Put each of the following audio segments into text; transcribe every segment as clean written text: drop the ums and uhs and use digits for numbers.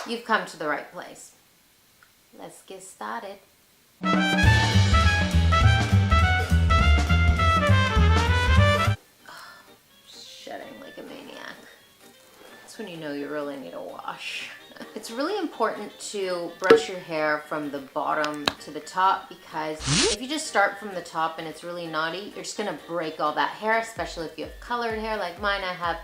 you've come to the right place. Let's get started. Shedding like a maniac. That's when you know you really need a wash. It's really important to brush your hair from the bottom to the top, because if you just start from the top and it's really knotty, you're just gonna break all that hair, especially if you have colored hair like mine. I have,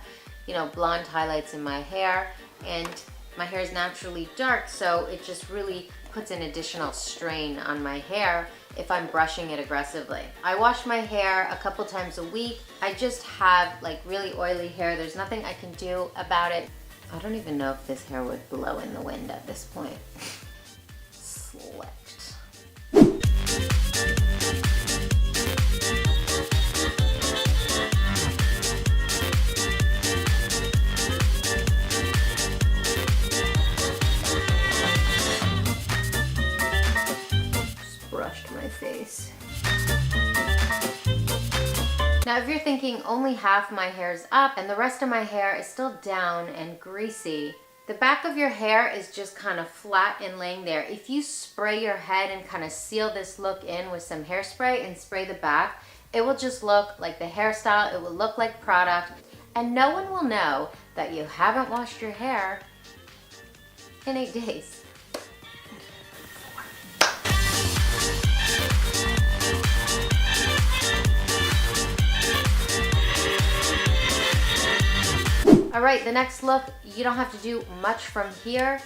you know, blonde highlights in my hair, and my hair is naturally dark, so it just really puts an additional strain on my hair if I'm brushing it aggressively. I wash my hair a couple times a week. I just have like really oily hair. There's nothing I can do about it. I don't even know if this hair would blow in the wind at this point. Slicked. Just brushed my face. Now, if you're thinking only half my hair's up and the rest of my hair is still down and greasy, the back of your hair is just kind of flat and laying there. If you spray your head and kind of seal this look in with some hairspray and spray the back, it will just look like the hairstyle, it will look like product, and no one will know that you haven't washed your hair in 8 days. All right, the next look, you don't have to do much from here.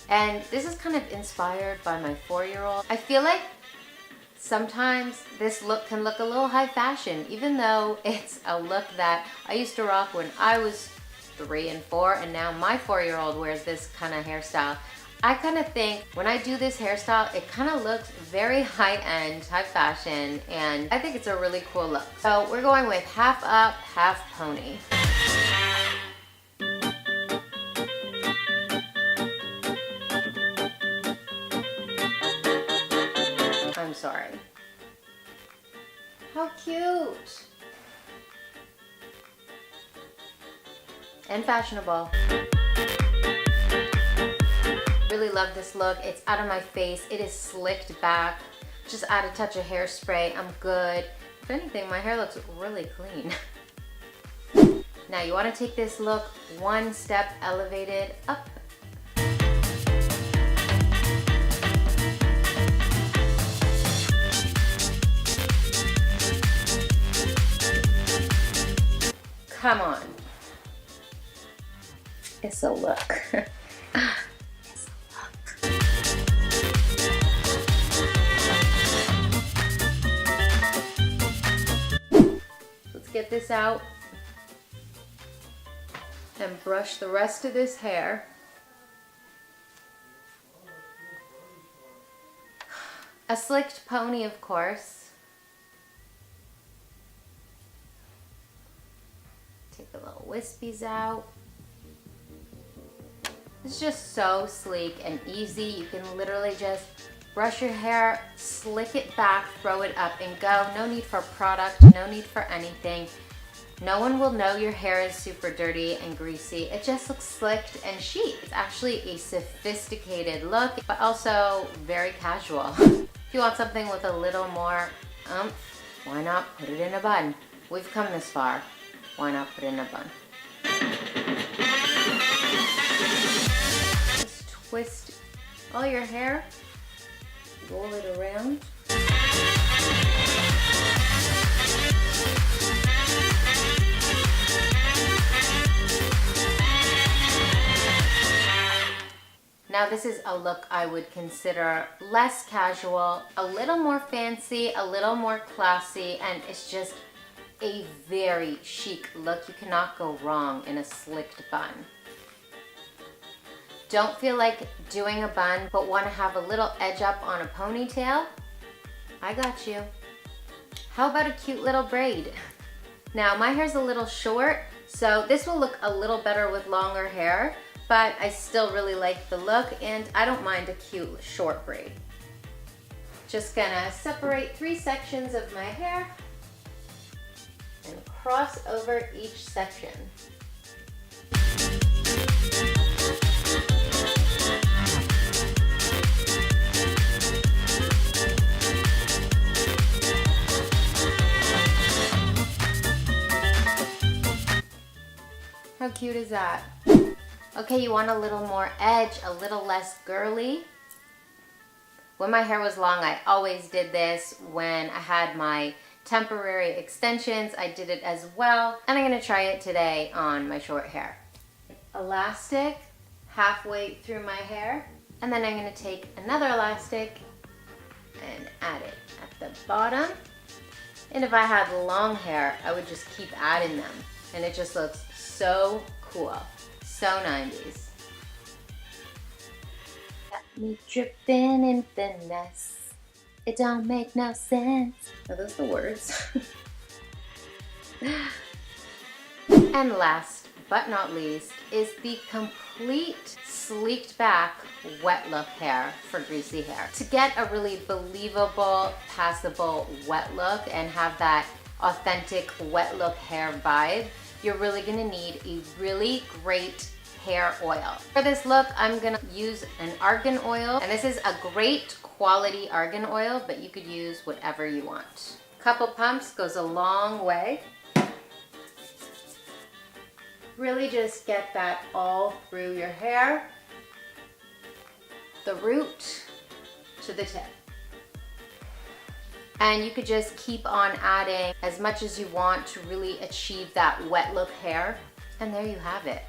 And this is kind of inspired by my 4-year-old. I feel like sometimes this look can look a little high fashion, even though it's a look that I used to rock when I was 3 and 4, and now my 4-year-old wears this kind of hairstyle. I kind of think when I do this hairstyle, it kind of looks very high-end, high fashion, and I think it's a really cool look. So we're going with half up, half pony. I'm sorry. How cute! And fashionable. Really love this look. It's out of my face. It is slicked back. Just add a touch of hairspray. I'm good. If anything, my hair looks really clean. Now you want to take this look one step elevated up. Come on. It's a look. It's a look. Let's get this out and brush the rest of this hair. A slicked pony, of course. Take the little wispies out. It's just so sleek and easy. You can literally just brush your hair, slick it back, throw it up and go. No need for product, no need for anything. No one will know your hair is super dirty and greasy. It just looks slicked and chic. It's actually a sophisticated look, but also very casual. If you want something with a little more oomph, why not put it in a bun? We've come this far. Why not put it in a bun? Just twist all your hair, roll it around. Now this is a look I would consider less casual, a little more fancy, a little more classy, and it's just a very chic look. You cannot go wrong in a slicked bun. Don't feel like doing a bun, but want to have a little edge up on a ponytail? I got you. How about a cute little braid? Now my hair's a little short, so this will look a little better with longer hair, but I still really like the look and I don't mind a cute short braid. Just gonna separate 3 sections of my hair and cross over each section. cute is that? Okay, you want a little more edge, a little less girly. When my hair was long, I always did this. When I had my temporary extensions, I did it as well. And I'm gonna try it today on my short hair. Elastic halfway through my hair. And then I'm gonna take another elastic and add it at the bottom. And if I had long hair, I would just keep adding them. And it just looks so cool. So 90s. Got me dripping in finesse. It don't make no sense. Are those the words? And last but not least is the complete sleeked back wet look hair for greasy hair. To get a really believable, passable wet look and have that authentic wet look hair vibe, you're really gonna need a really great hair oil. For this look, I'm gonna use an argan oil, and this is a great quality argan oil, but you could use whatever you want. Couple pumps goes a long way. Really just get that all through your hair, the root to the tip. And you could just keep on adding as much as you want to really achieve that wet look hair. And there you have it.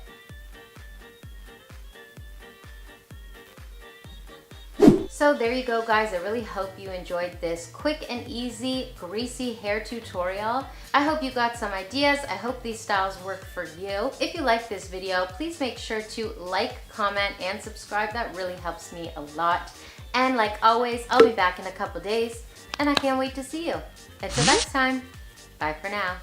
So there you go, guys. I really hope you enjoyed this quick and easy greasy hair tutorial. I hope you got some ideas. I hope these styles work for you. If you like this video, please make sure to like, comment, and subscribe. That really helps me a lot. And like always, I'll be back in a couple days, and I can't wait to see you. Until next time, bye for now.